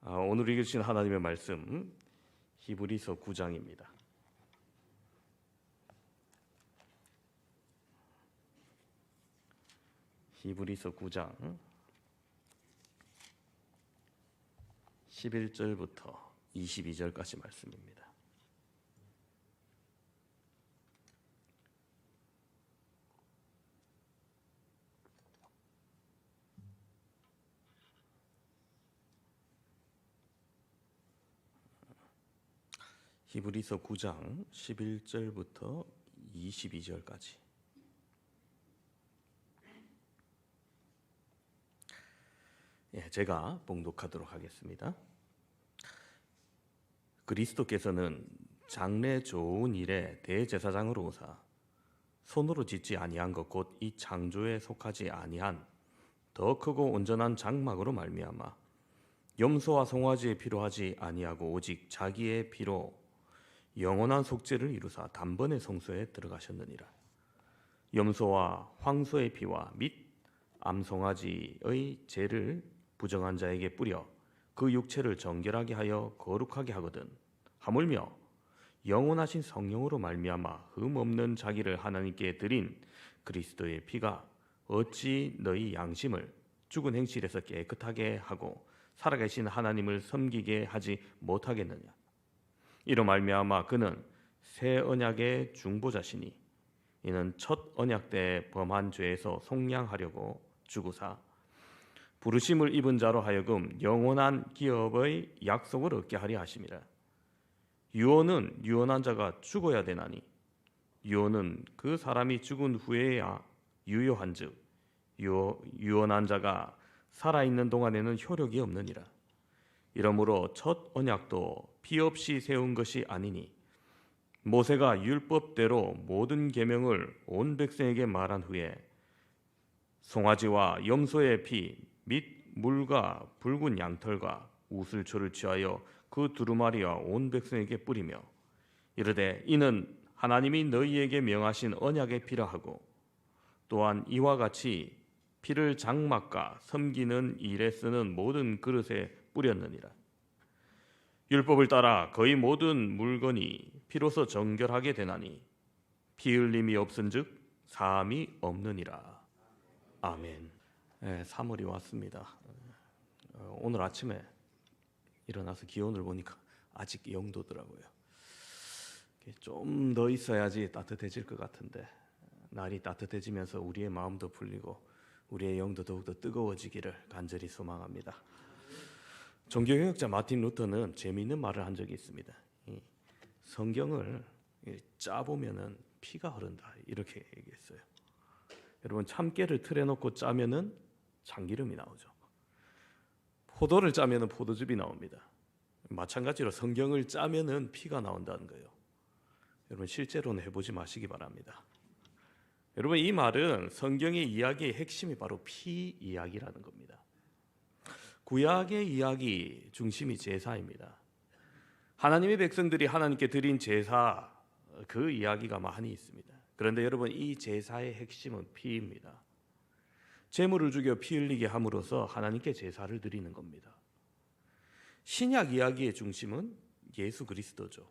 오늘 읽으신 하나님의 말씀 히브리서 9장입니다. 히브리서 9장 11절부터 22절까지 말씀입니다. 히브리서 9장 11절부터 22절까지. 제가 봉독하도록 하겠습니다. 그리스도께서는 장래 좋은 일에 대제사장으로 오사 손으로 짓지 아니한 것 곧 이 창조에 속하지 아니한 더 크고 온전한 장막으로 말미암아 염소와 송아지의 피로 하지 아니하고 오직 자기의 피로 영원한 속죄를 이루사 단번에 성소에 들어가셨느니라. 염소와 황소의 피와 및 암송아지의 죄를 부정한 자에게 뿌려 그 육체를 정결하게 하여 거룩하게 하거든 하물며 영원하신 성령으로 말미암아 흠없는 자기를 하나님께 드린 그리스도의 피가 어찌 너희 양심을 죽은 행실에서 깨끗하게 하고 살아계신 하나님을 섬기게 하지 못하겠느냐. 이로 말미암아 그는 새 언약의 중보자시니 이는 첫 언약 때 범한 죄에서 속량하려고 죽으사 부르심을 입은 자로 하여금 영원한 기업의 약속을 얻게 하려 하심이라. 유언은 유언한 자가 죽어야 되나니 유언은 그 사람이 죽은 후에야 유효한즉 유언한 자가 살아있는 동안에는 효력이 없느니라. 이러므로 첫 언약도 피 없이 세운 것이 아니니 모세가 율법대로 모든 계명을 온 백성에게 말한 후에 송아지와 염소의 피 및 물과 붉은 양털과 우슬초를 취하여 그 두루마리와 온 백성에게 뿌리며 이르되 이는 하나님이 너희에게 명하신 언약의 피라 하고 또한 이와 같이 피를 장막과 섬기는 일에 쓰는 모든 그릇에 뿌렸느니라. 율법을 따라 거의 모든 물건이 피로서 정결하게 되나니 피 흘림이 없은즉 사함이 없느니라. 아멘. 3월이 왔습니다. 오늘 아침에 일어나서 기온을 보니까 아직 0도더라고요. 좀 더 있어야지 따뜻해질 것 같은데 날이 따뜻해지면서 우리의 마음도 풀리고 우리의 영도 더욱더 뜨거워지기를 간절히 소망합니다. 종교개혁자 마틴 루터는 재미있는 말을 한 적이 있습니다. 성경을 짜보면은 피가 흐른다 이렇게 얘기했어요. 여러분 참깨를 틀에 넣고 짜면은 참기름이 나오죠. 포도를 짜면은 포도즙이 나옵니다. 마찬가지로 성경을 짜면은 피가 나온다는 거예요. 여러분 실제로는 해보지 마시기 바랍니다. 여러분 이 말은 성경의 이야기의 핵심이 바로 피 이야기라는 겁니다. 구약의 이야기 중심이 제사입니다. 하나님의 백성들이 하나님께 드린 제사 그 이야기가 많이 있습니다. 그런데 여러분 이 제사의 핵심은 피입니다. 제물을 죽여 피 흘리게 함으로써 하나님께 제사를 드리는 겁니다. 신약 이야기의 중심은 예수 그리스도죠.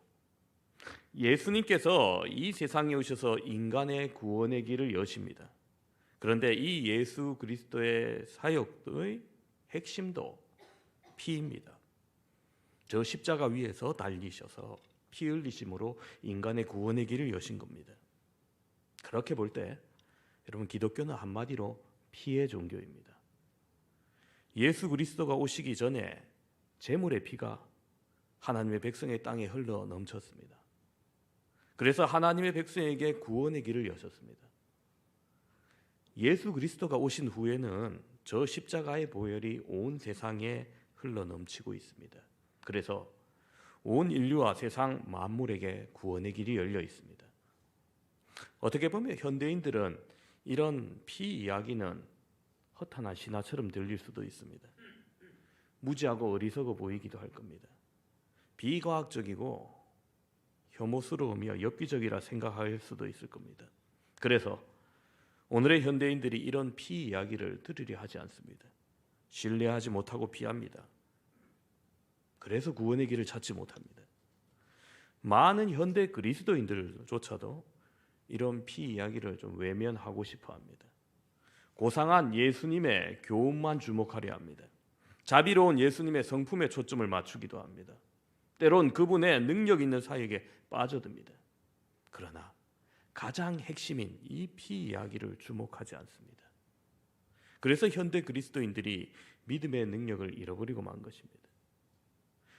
예수님께서 이 세상에 오셔서 인간의 구원의 길을 여십니다. 그런데 이 예수 그리스도의 사역의 핵심도 피입니다. 저 십자가 위에서 달리셔서 피 흘리심으로 인간의 구원의 길을 여신 겁니다. 그렇게 볼 때 여러분 기독교는 한마디로 피의 종교입니다. 예수 그리스도가 오시기 전에 제물의 피가 하나님의 백성의 땅에 흘러 넘쳤습니다. 그래서 하나님의 백성에게 구원의 길을 여셨습니다. 예수 그리스도가 오신 후에는 저 십자가의 보혈이 온 세상에 흘러 넘치고 있습니다. 그래서 온 인류와 세상 만물에게 구원의 길이 열려 있습니다. 어떻게 보면 현대인들은 이런 피 이야기는 허탄한 신화처럼 들릴 수도 있습니다. 무지하고 어리석어 보이기도 할 겁니다. 비과학적이고 혐오스러우며 엽기적이라 생각할 수도 있을 겁니다. 그래서 오늘의 현대인들이 이런 피 이야기를 들으려 하지 않습니다. 신뢰하지 못하고 피합니다. 그래서 구원의 길을 찾지 못합니다. 많은 현대 그리스도인들조차도 이런 피 이야기를 좀 외면하고 싶어 합니다. 고상한 예수님의 교훈만 주목하려 합니다. 자비로운 예수님의 성품에 초점을 맞추기도 합니다. 때론 그분의 능력 있는 사역에 빠져듭니다. 그러나 가장 핵심인 이 피 이야기를 주목하지 않습니다. 그래서 현대 그리스도인들이 믿음의 능력을 잃어버리고 만 것입니다.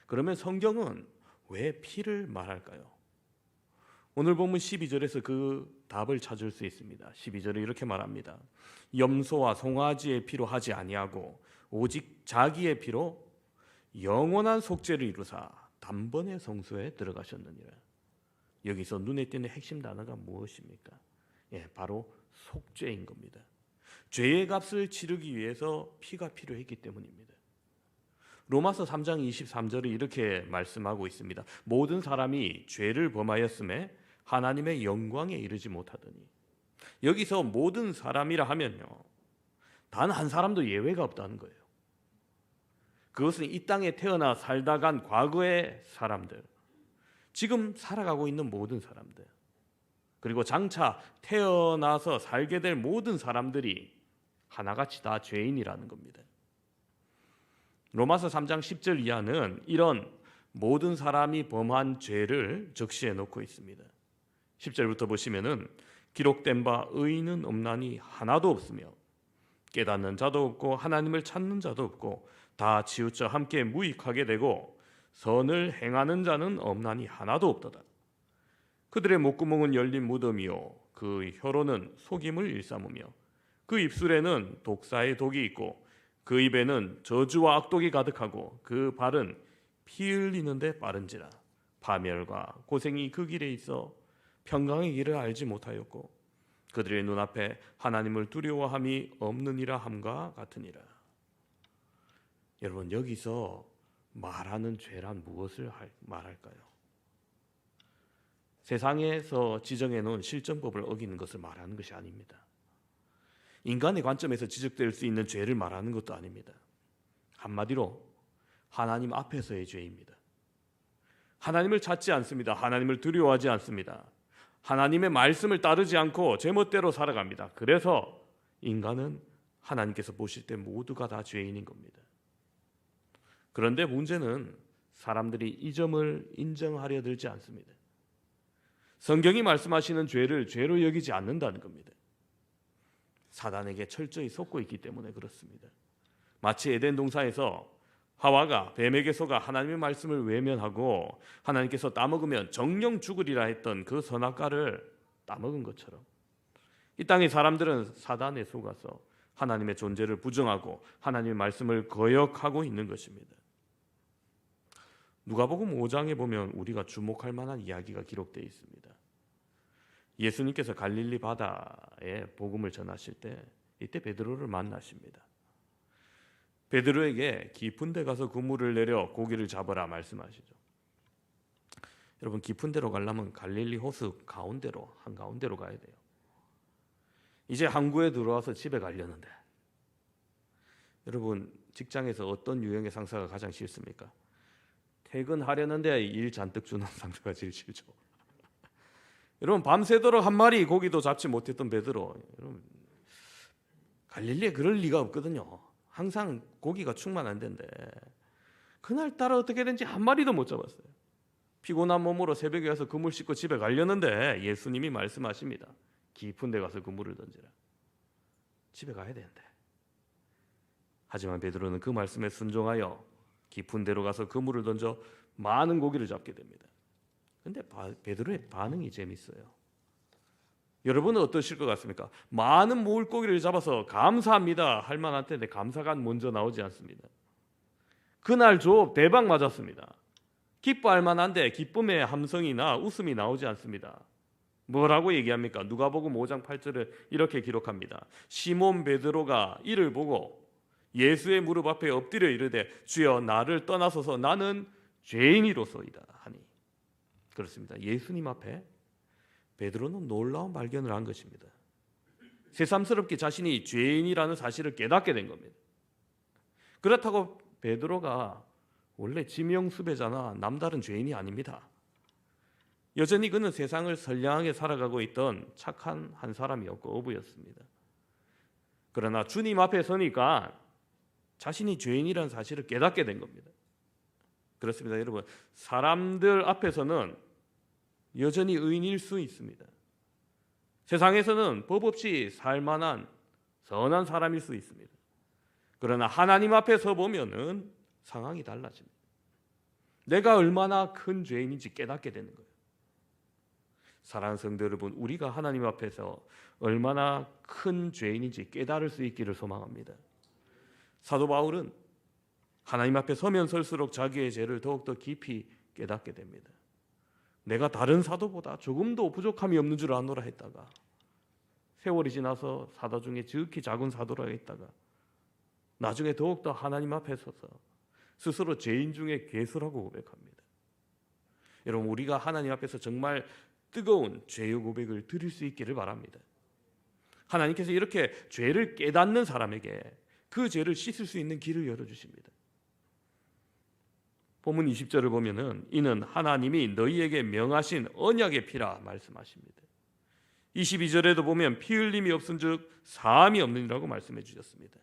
그러면 성경은 왜 피를 말할까요? 오늘 본문 12절에서 그 답을 찾을 수 있습니다. 12절에 이렇게 말합니다. 염소와 송아지의 피로 하지 아니하고 오직 자기의 피로 영원한 속죄를 이루사 단번에 성소에 들어가셨느니라. 여기서 눈에 띄는 핵심 단어가 무엇입니까? 바로 속죄인 겁니다. 죄의 값을 치르기 위해서 피가 필요했기 때문입니다. 로마서 3장 23절에 이렇게 말씀하고 있습니다. 모든 사람이 죄를 범하였음에 하나님의 영광에 이르지 못하더니. 여기서 모든 사람이라 하면요, 단 한 사람도 예외가 없다는 거예요. 그것은 이 땅에 태어나 살다 간 과거의 사람들, 지금 살아가고 있는 모든 사람들, 그리고 장차 태어나서 살게 될 모든 사람들이 하나같이 다 죄인이라는 겁니다. 로마서 3장 10절 이하는 이런 모든 사람이 범한 죄를 적시해 놓고 있습니다. 10절부터 보시면은 기록된 바 의인은 없나니 하나도 없으며 깨닫는 자도 없고 하나님을 찾는 자도 없고 다 치우쳐 함께 무익하게 되고 선을 행하는 자는 없나니 하나도 없도다. 그들의 목구멍은 열린 무덤이요 그 혀로는 속임을 일삼으며 그 입술에는 독사의 독이 있고 그 입에는 저주와 악독이 가득하고 그 발은 피 흘리는데 빠른지라. 파멸과 고생이 그 길에 있어 평강의 길을 알지 못하였고 그들의 눈앞에 하나님을 두려워함이 없느니라 함과 같으니라. 여러분, 여기서 말하는 죄란 무엇을 말할까요? 세상에서 지정해 놓은 실정법을 어기는 것을 말하는 것이 아닙니다. 인간의 관점에서 지적될 수 있는 죄를 말하는 것도 아닙니다. 한마디로 하나님 앞에서의 죄입니다. 하나님을 찾지 않습니다. 하나님을 두려워하지 않습니다. 하나님의 말씀을 따르지 않고 제멋대로 살아갑니다. 그래서 인간은 하나님께서 보실 때 모두가 다 죄인인 겁니다. 그런데 문제는 사람들이 이 점을 인정하려 들지 않습니다. 성경이 말씀하시는 죄를 죄로 여기지 않는다는 겁니다. 사단에게 철저히 속고 있기 때문에 그렇습니다. 마치 에덴 동산에서 하와가 뱀에게 속아 하나님의 말씀을 외면하고 하나님께서 따먹으면 정령 죽으리라 했던 그 선악과를 따먹은 것처럼 이 땅의 사람들은 사단에 속아서 하나님의 존재를 부정하고 하나님의 말씀을 거역하고 있는 것입니다. 누가복음 5장에 보면 우리가 주목할 만한 이야기가 기록되어 있습니다. 예수님께서 갈릴리 바다에 복음을 전하실 때 이때 베드로를 만나십니다. 베드로에게 깊은 데 가서 그물을 내려 고기를 잡아라 말씀하시죠. 여러분, 깊은 데로 가려면 갈릴리 호수 가운데로, 한가운데로 가야 돼요. 이제 항구에 들어와서 집에 가려는데, 여러분, 직장에서 어떤 유형의 상사가 가장 싫습니까? 퇴근하려는데 일 잔뜩 주는 상사가 제일 싫죠. 여러분, 밤새도록 한 마리 고기도 잡지 못했던 베드로, 여러분, 갈릴리에 그럴 리가 없거든요. 항상 고기가 충만한데 그날따라 어떻게든지 한 마리도 못 잡았어요. 피곤한 몸으로 새벽에 가서 그물 씻고 집에 가려는데 예수님이 말씀하십니다. 깊은 데 가서 그물을 던지라. 집에 가야 되는데. 하지만 베드로는 그 말씀에 순종하여 깊은 데로 가서 그물을 던져 많은 고기를 잡게 됩니다. 근데 베드로의 반응이 재밌어요. 여러분은 어떠실 것 같습니까? 많은 물고기를 잡아서 감사합니다 할 만할 텐데 감사가 먼저 나오지 않습니다. 그날 조 대박 맞았습니다. 기뻐할 만한데 기쁨의 함성이나 웃음이 나오지 않습니다. 뭐라고 얘기합니까? 누가복음 5장 8절에 이렇게 기록합니다. 시몬 베드로가 이를 보고 예수의 무릎 앞에 엎드려 이르되 주여 나를 떠나소서 나는 죄인이로소이다 하니. 그렇습니다. 예수님 앞에 베드로는 놀라운 발견을 한 것입니다. 새삼스럽게 자신이 죄인이라는 사실을 깨닫게 된 겁니다. 그렇다고 베드로가 원래 지명수배자나 남다른 죄인이 아닙니다. 여전히 그는 세상을 선량하게 살아가고 있던 착한 한 사람이었고 어부였습니다. 그러나 주님 앞에 서니까 자신이 죄인이라는 사실을 깨닫게 된 겁니다. 그렇습니다, 여러분. 사람들 앞에서는 여전히 의인일 수 있습니다. 세상에서는 법 없이 살만한 선한 사람일 수 있습니다. 그러나 하나님 앞에 서 보면은 상황이 달라집니다. 내가 얼마나 큰 죄인인지 깨닫게 되는 거예요. 사랑하는 성도 여러분, 우리가 하나님 앞에서 얼마나 큰 죄인인지 깨달을 수 있기를 소망합니다. 사도 바울은 하나님 앞에 서면 설수록 자기의 죄를 더욱더 깊이 깨닫게 됩니다. 내가 다른 사도보다 조금도 부족함이 없는 줄 아노라 했다가 세월이 지나서 사도 중에 지극히 작은 사도라 했다가 나중에 더욱더 하나님 앞에 서서 스스로 죄인 중에 괴수라고 고백합니다. 여러분, 우리가 하나님 앞에서 정말 뜨거운 죄의 고백을 드릴 수 있기를 바랍니다. 하나님께서 이렇게 죄를 깨닫는 사람에게 그 죄를 씻을 수 있는 길을 열어주십니다. 본문 20절을 보면은 이는 하나님이 너희에게 명하신 언약의 피라 말씀하십니다. 22절에도 보면 피 흘림이 없은즉 사함이 없느니라고 말씀해 주셨습니다.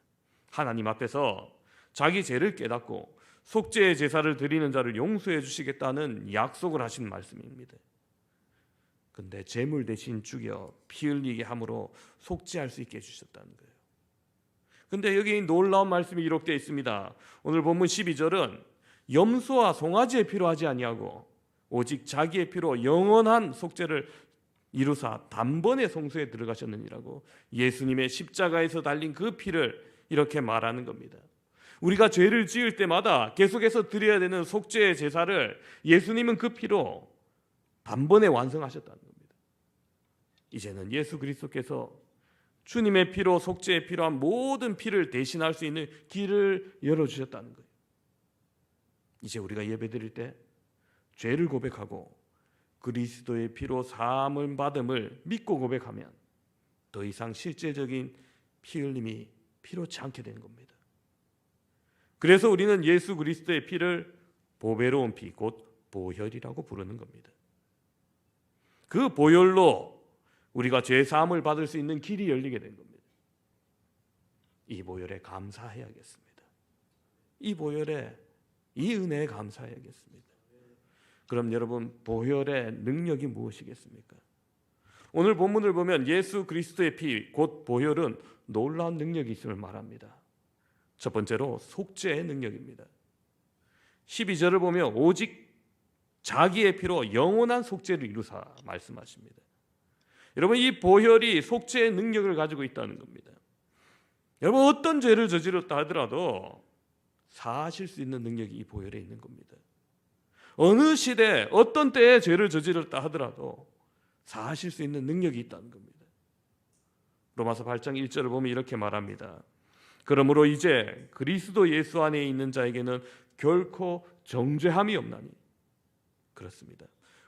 하나님 앞에서 자기 죄를 깨닫고 속죄의 제사를 드리는 자를 용서해 주시겠다는 약속을 하신 말씀입니다. 근데 제물 대신 죽여 피 흘리게 함으로 속죄할 수 있게 해주셨다는 거예요. 근데 여기 놀라운 말씀이 기록되어 있습니다. 오늘 본문 12절은 염소와 송아지의 피로 하지 아니하고 오직 자기의 피로 영원한 속죄를 이루사 단번에 성소에 들어가셨느니라고 예수님의 십자가에서 달린 그 피를 이렇게 말하는 겁니다. 우리가 죄를 지을 때마다 계속해서 드려야 되는 속죄의 제사를 예수님은 그 피로 단번에 완성하셨다는 겁니다. 이제는 예수 그리스도께서 주님의 피로 속죄에 필요한 모든 피를 대신할 수 있는 길을 열어주셨다는 거예요. 이제 우리가 예배드릴 때 죄를 고백하고 그리스도의 피로 사함을 받음을 믿고 고백하면 더 이상 실제적인 피 흘림이 필요치 않게 되는 겁니다. 그래서 우리는 예수 그리스도의 피를 보배로운 피, 곧 보혈이라고 부르는 겁니다. 그 보혈로 우리가 죄 사함을 받을 수 있는 길이 열리게 된 겁니다. 이 보혈에 감사해야겠습니다. 이 보혈에, 이 은혜에 감사해야겠습니다. 그럼 여러분, 보혈의 능력이 무엇이겠습니까? 오늘 본문을 보면 예수 그리스도의 피, 곧 보혈은 놀라운 능력이 있음을 말합니다. 첫 번째로 속죄의 능력입니다. 12절을 보면 오직 자기의 피로 영원한 속죄를 이루사 말씀하십니다. 여러분, 이 보혈이 속죄의 능력을 가지고 있다는 겁니다. 여러분, 어떤 죄를 저질렀다 하더라도 사하실 수 있는 능력이 이 보혈에 있는 겁니다. 어느 시대 어떤 때에 죄를 저질렀다 하더라도 사하실 수 있는 능력이 있다는 겁니다. 로마서 8장 1절을 보면 이렇게 말합니다. 그러므로 이제 그리스도 예수 안에 있는 자에게는 결코 정죄함이 없나니. 그렇습니다.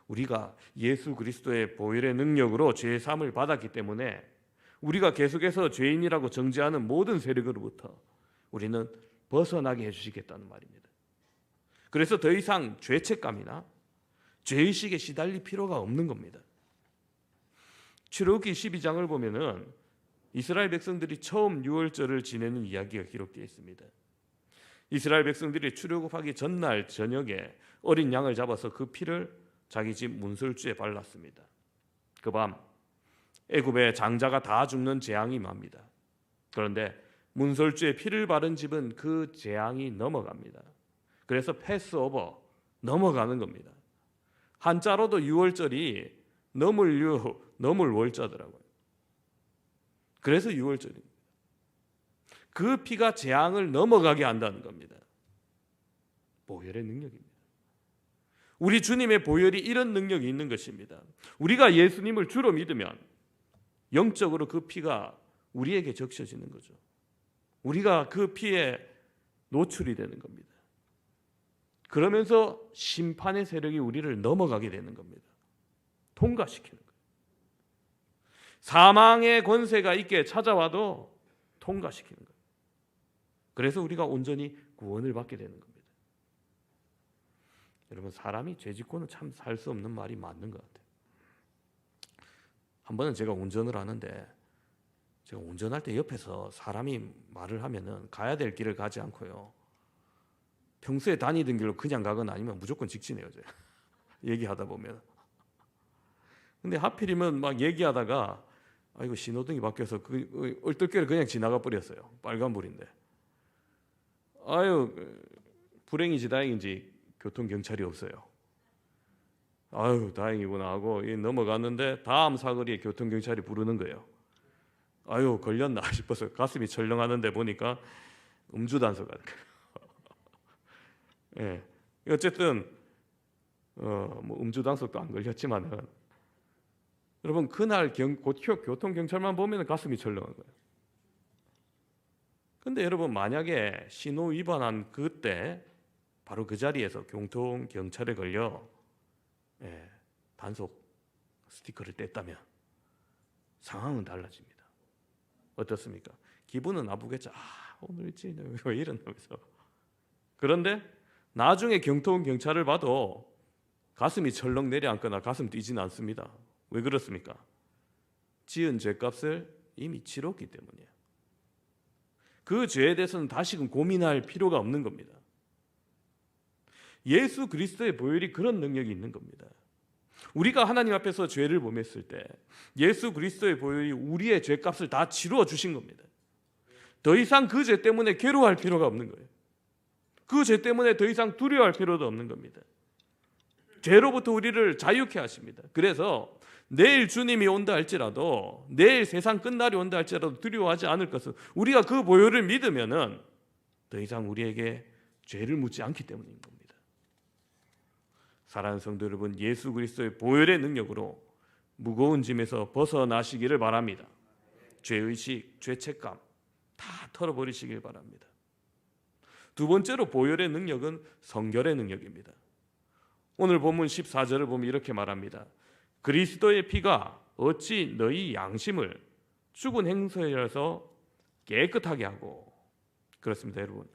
우리가 예수 그리스도의 보혈의 능력으로 죄의 사함을 받았기 때문에 우리가 계속해서 죄인이라고 정죄하는 모든 세력으로부터 우리는 벗어나게 해주시겠다는 말입니다. 그래서 더 이상 죄책감이나 죄의식에 시달릴 필요가 없는 겁니다. 출애굽기 12장을 보면은 이스라엘 백성들이 처음 유월절을 지내는 이야기가 기록되어 있습니다. 이스라엘 백성들이 출애굽하기 전날 저녁에 어린 양을 잡아서 그 피를 자기 집 문설주에 발랐습니다. 그 밤 애굽의 장자가 다 죽는 재앙이 맙니다. 그런데 문설주에 피를 바른 집은 그 재앙이 넘어갑니다. 그래서 패스오버, 넘어가는 겁니다. 한자로도 유월절이 넘을 월자더라고요. 그래서 유월절입니다. 그 피가 재앙을 넘어가게 한다는 겁니다. 보혈의 능력입니다. 우리 주님의 보혈이 이런 능력이 있는 것입니다. 우리가 예수님을 주로 믿으면 영적으로 그 피가 우리에게 적셔지는 거죠. 우리가 그 피에 노출이 되는 겁니다. 그러면서 심판의 세력이 우리를 넘어가게 되는 겁니다. 통과시키는 거예요. 사망의 권세가 있게 찾아와도 통과시키는 거예요. 그래서 우리가 온전히 구원을 받게 되는 겁니다. 여러분, 사람이 죄 짓고는 참 살 수 없는 말이 맞는 것 같아요. 한 번은 제가 운전을 하는데, 제가 운전할 때 옆에서 사람이 말을 하면은 가야 될 길을 가지 않고요, 평소에 다니던 길로 그냥 가거나 아니면 무조건 직진해요, 제가. 얘기하다 보면. 근데 하필이면 막 얘기하다가 이거 신호등이 바뀌어서 그 얼떨결에 그냥 지나가 버렸어요. 빨간불인데. 아유, 불행인지 다행인지 교통경찰이 없어요. 아유, 다행이구나 하고 넘어갔는데 다음 사거리에 교통경찰이 부르는 거예요. 아유, 걸렸나 싶어서 가슴이 철렁하는데 보니까 음주단속하는 거예요. 예. 어쨌든 뭐 음주단속도 안 걸렸지만은, 여러분, 그날 교통경찰만 보면 가슴이 철렁한 거예요. 근데 여러분, 만약에 신호 위반한 그때 바로 그 자리에서 교통경찰에 걸려 단속 스티커를 뗐다면 상황은 달라집니다. 어떻습니까? 기분은 나쁘겠죠. 오늘 일찍 왜 이러면서. 그런데 나중에 교통경찰을 봐도 가슴이 철렁 내려앉거나 가슴 뛰지는 않습니다. 왜 그렇습니까? 지은 죄값을 이미 치렀기 때문이에요. 그 죄에 대해서는 다시금 고민할 필요가 없는 겁니다. 예수 그리스도의 보혈이 그런 능력이 있는 겁니다. 우리가 하나님 앞에서 죄를 범했을 때 예수 그리스도의 보혈이 우리의 죄값을 다 치루어 주신 겁니다. 더 이상 그 죄 때문에 괴로워할 필요가 없는 거예요. 그 죄 때문에 더 이상 두려워할 필요도 없는 겁니다. 죄로부터 우리를 자유케 하십니다. 그래서 내일 주님이 온다 할지라도, 내일 세상 끝날이 온다 할지라도 두려워하지 않을 것은 우리가 그 보혈을 믿으면은 더 이상 우리에게 죄를 묻지 않기 때문인 겁니다. 사랑하는 성도 여러분, 예수 그리스도의 보혈의 능력으로 무거운 짐에서 벗어나시기를 바랍니다. 죄의식, 죄책감 다 털어버리시길 바랍니다. 두 번째로 보혈의 능력은 성결의 능력입니다. 오늘 본문 14절을 보면 이렇게 말합니다. 그리스도의 피가 어찌 너희 양심을 죽은 행사에서 깨끗하게 하고. 그렇습니다, 여러분.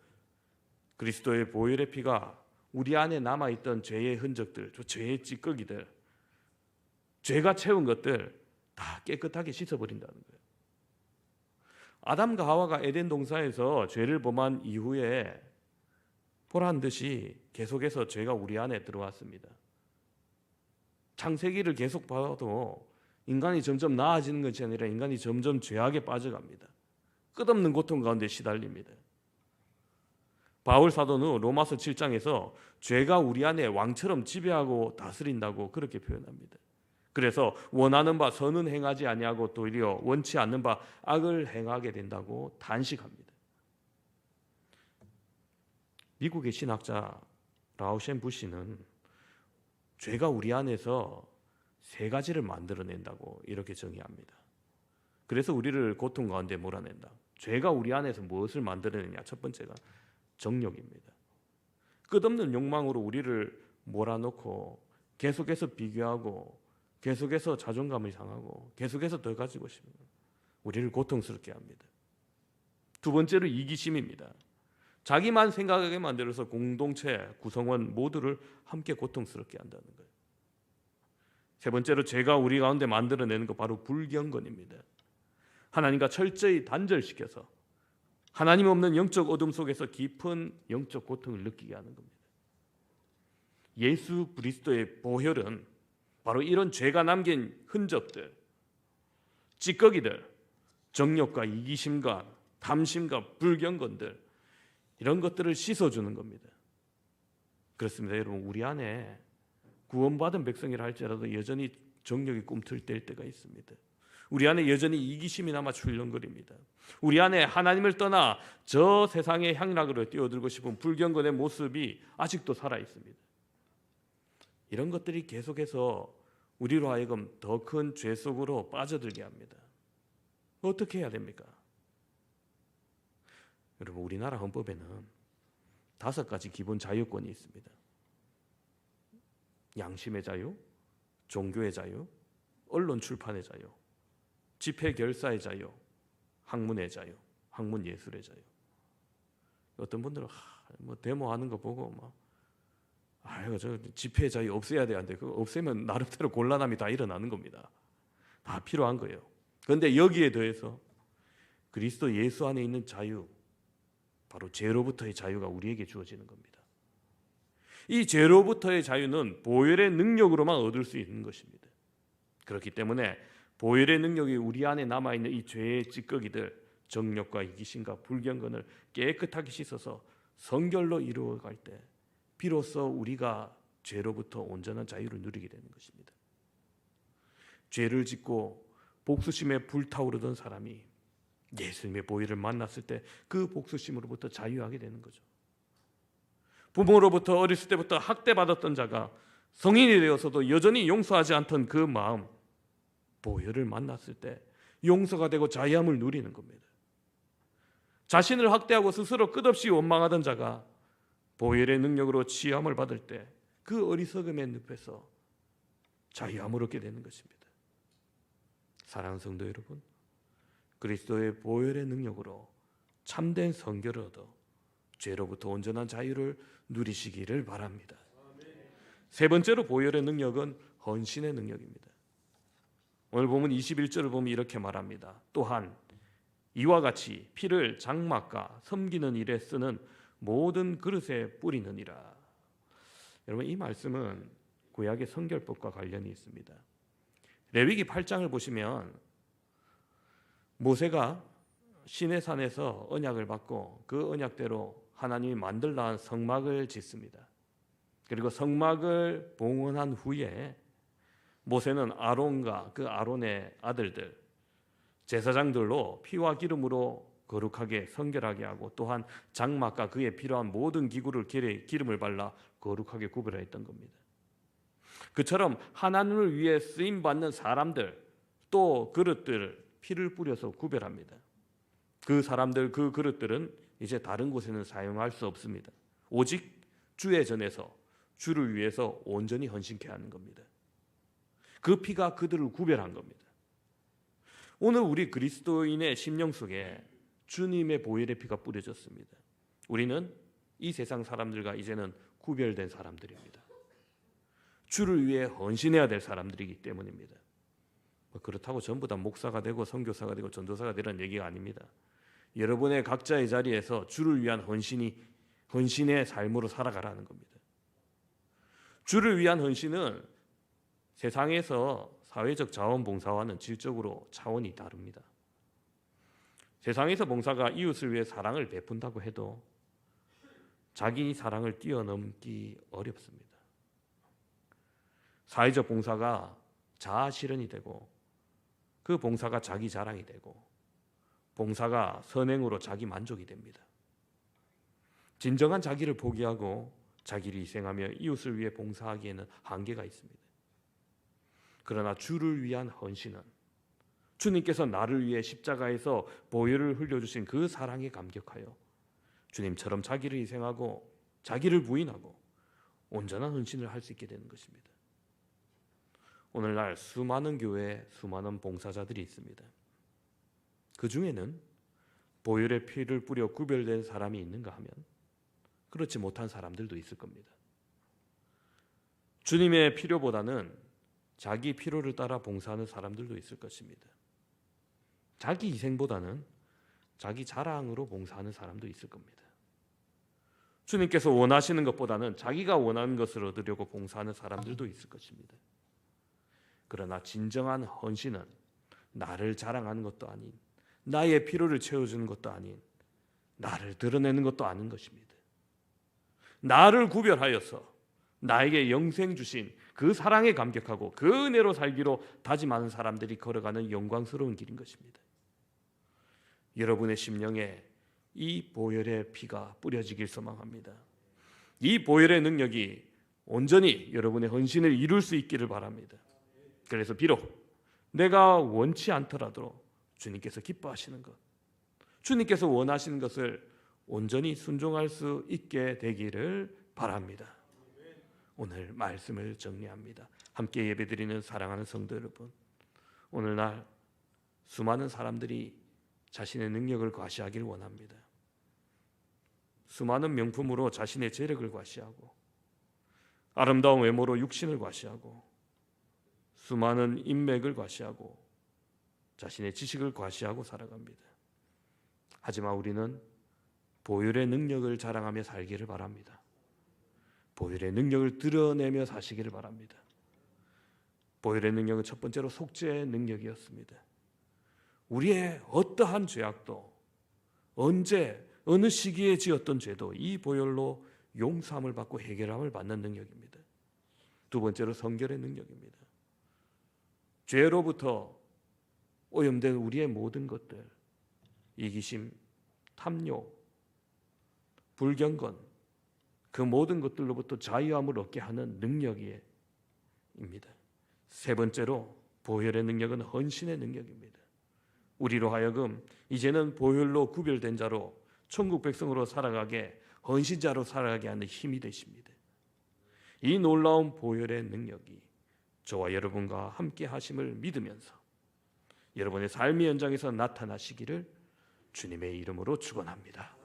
그리스도의 보혈의 피가 우리 안에 남아있던 죄의 흔적들, 죄의 찌꺼기들, 죄가 채운 것들 다 깨끗하게 씻어버린다는 거예요. 아담과 하와가 에덴 동산에서 죄를 범한 이후에 보란 듯이 계속해서 죄가 우리 안에 들어왔습니다. 창세기를 계속 봐도 인간이 점점 나아지는 것이 아니라 인간이 점점 죄악에 빠져갑니다. 끝없는 고통 가운데 시달립니다. 바울 사도는 로마서 7장에서 죄가 우리 안에 왕처럼 지배하고 다스린다고 그렇게 표현합니다. 그래서 원하는 바 선은 행하지 아니하고 도리어 원치 않는 바 악을 행하게 된다고 단식합니다. 미국의 신학자 라우셴 부시는 죄가 우리 안에서 세 가지를 만들어낸다고 이렇게 정의합니다. 그래서 우리를 고통 가운데 몰아낸다. 죄가 우리 안에서 무엇을 만들어내냐? 첫 번째가 정욕입니다. 끝없는 욕망으로 우리를 몰아넣고 계속해서 비교하고 계속해서 자존감을 상하고 계속해서 더 가지고 싶은 우리를 고통스럽게 합니다. 두 번째로 이기심입니다. 자기만 생각하게 만들어서 공동체, 구성원 모두를 함께 고통스럽게 한다는 거예요. 세 번째로 죄가 우리 가운데 만들어내는 거 바로 불경건입니다. 하나님과 철저히 단절시켜서 하나님 없는 영적 어둠 속에서 깊은 영적 고통을 느끼게 하는 겁니다. 예수 그리스도의 보혈은 바로 이런 죄가 남긴 흔적들, 찌꺼기들, 정욕과 이기심과 탐심과 불경건들, 이런 것들을 씻어주는 겁니다. 그렇습니다, 여러분. 우리 안에 구원받은 백성이라 할지라도 여전히 정욕이 꿈틀댈 때가 있습니다. 우리 안에 여전히 이기심이 남아 출렁거립니다. 우리 안에 하나님을 떠나 저 세상의 향락으로 뛰어들고 싶은 불경건의 모습이 아직도 살아 있습니다. 이런 것들이 계속해서 우리로 하여금 더 큰 죄 속으로 빠져들게 합니다. 어떻게 해야 됩니까? 여러분, 우리나라 헌법에는 5가지 기본 자유권이 있습니다. 양심의 자유, 종교의 자유, 언론 출판의 자유, 집회 결사의 자유, 학문의 자유, 학문 예술의 자유. 어떤 분들은 뭐 데모하는 거 보고 아유, 저 집회 자유 없애야 되는데 그거 없애면 나름대로 곤란함이 다 일어나는 겁니다. 다 필요한 거예요. 그런데 여기에 더해서 그리스도 예수 안에 있는 자유, 바로 죄로부터의 자유가 우리에게 주어지는 겁니다. 이 죄로부터의 자유는 보혈의 능력으로만 얻을 수 있는 것입니다. 그렇기 때문에 보혈의 능력이 우리 안에 남아있는 이 죄의 찌꺼기들, 정욕과 이기심과 불경건을 깨끗하게 씻어서 성결로 이루어갈 때 비로소 우리가 죄로부터 온전한 자유를 누리게 되는 것입니다. 죄를 짓고 복수심에 불타오르던 사람이 예수님의 보혈을 만났을 때 그 복수심으로부터 자유하게 되는 거죠. 부모로부터 어렸을 때부터 학대받았던 자가 성인이 되어서도 여전히 용서하지 않던 그 마음, 보혈을 만났을 때 용서가 되고 자유함을 누리는 겁니다. 자신을 학대하고 스스로 끝없이 원망하던 자가 보혈의 능력으로 치유함을 받을 때 그 어리석음의 늪에서 자유함을 얻게 되는 것입니다. 사랑하는 성도 여러분, 그리스도의 보혈의 능력으로 참된 성결을 얻어 죄로부터 온전한 자유를 누리시기를 바랍니다. 세 번째로 보혈의 능력은 헌신의 능력입니다. 오늘 보면 21절을 보면 이렇게 말합니다. 또한 이와 같이 피를 장막과 섬기는 일에 쓰는 모든 그릇에 뿌리느니라. 여러분, 이 말씀은 구약의 성결법과 관련이 있습니다. 레위기 8장을 보시면 모세가 시내산에서 언약을 받고 그 언약대로 하나님이 만들라 한 성막을 짓습니다. 그리고 성막을 봉헌한 후에 모세는 아론과 그 아론의 아들들, 제사장들로 피와 기름으로 거룩하게 성결하게 하고 또한 장막과 그에 필요한 모든 기구를 기름을 발라 거룩하게 구별했던 겁니다. 그처럼 하나님을 위해 쓰임받는 사람들, 또 그릇들 피를 뿌려서 구별합니다. 그 사람들, 그 그릇들은 이제 다른 곳에는 사용할 수 없습니다. 오직 주의 전에서 주를 위해서 온전히 헌신케 하는 겁니다. 그 피가 그들을 구별한 겁니다. 오늘 우리 그리스도인의 심령 속에 주님의 보혈의 피가 뿌려졌습니다. 우리는 이 세상 사람들과 이제는 구별된 사람들입니다. 주를 위해 헌신해야 될 사람들이기 때문입니다. 그렇다고 전부 다 목사가 되고 선교사가 되고 전도사가 되라는 얘기가 아닙니다. 여러분의 각자의 자리에서 주를 위한 헌신의 삶으로 살아가라는 겁니다. 주를 위한 헌신은 세상에서 사회적 자원봉사와는 질적으로 차원이 다릅니다. 세상에서 봉사가 이웃을 위해 사랑을 베푼다고 해도 자기 사랑을 뛰어넘기 어렵습니다. 사회적 봉사가 자아 실현이 되고 그 봉사가 자기 자랑이 되고 봉사가 선행으로 자기 만족이 됩니다. 진정한 자기를 포기하고 자기를 희생하며 이웃을 위해 봉사하기에는 한계가 있습니다. 그러나 주를 위한 헌신은 주님께서 나를 위해 십자가에서 보혈을 흘려주신 그 사랑에 감격하여 주님처럼 자기를 희생하고 자기를 부인하고 온전한 헌신을 할 수 있게 되는 것입니다. 오늘날 수많은 교회에 수많은 봉사자들이 있습니다. 그 중에는 보혈의 피를 뿌려 구별된 사람이 있는가 하면 그렇지 못한 사람들도 있을 겁니다. 주님의 필요보다는 자기 필요를 따라 봉사하는 사람들도 있을 것입니다. 자기 희생보다는 자기 자랑으로 봉사하는 사람도 있을 겁니다. 주님께서 원하시는 것보다는 자기가 원하는 것을 얻으려고 봉사하는 사람들도 있을 것입니다. 그러나 진정한 헌신은 나를 자랑하는 것도 아닌, 나의 필요를 채워주는 것도 아닌, 나를 드러내는 것도 아닌 것입니다. 나를 구별하여서 나에게 영생 주신 그 사랑에 감격하고 그 은혜로 살기로 다짐하는 사람들이 걸어가는 영광스러운 길인 것입니다. 여러분의 심령에 이 보혈의 피가 뿌려지길 소망합니다. 이 보혈의 능력이 온전히 여러분의 헌신을 이룰 수 있기를 바랍니다. 그래서 비록 내가 원치 않더라도 주님께서 기뻐하시는 것, 주님께서 원하시는 것을 온전히 순종할 수 있게 되기를 바랍니다. 오늘 말씀을 정리합니다. 함께 예배드리는 사랑하는 성도 여러분, 오늘날 수많은 사람들이 자신의 능력을 과시하길 원합니다. 수많은 명품으로 자신의 재력을 과시하고 아름다운 외모로 육신을 과시하고 수많은 인맥을 과시하고 자신의 지식을 과시하고 살아갑니다. 하지만 우리는 보혈의 능력을 자랑하며 살기를 바랍니다. 보혈의 능력을 드러내며 사시기를 바랍니다. 보혈의 능력은 첫 번째로 속죄의 능력이었습니다. 우리의 어떠한 죄악도 언제 어느 시기에 지었던 죄도 이 보혈로 용서함을 받고 해결함을 받는 능력입니다. 두 번째로 성결의 능력입니다. 죄로부터 오염된 우리의 모든 것들, 이기심, 탐욕, 불경건, 그 모든 것들로부터 자유함을 얻게 하는 능력입니다. 세 번째로 보혈의 능력은 헌신의 능력입니다. 우리로 하여금 이제는 보혈로 구별된 자로 천국 백성으로 살아가게, 헌신자로 살아가게 하는 힘이 되십니다. 이 놀라운 보혈의 능력이 저와 여러분과 함께 하심을 믿으면서 여러분의 삶의 현장에서 나타나시기를 주님의 이름으로 축원합니다.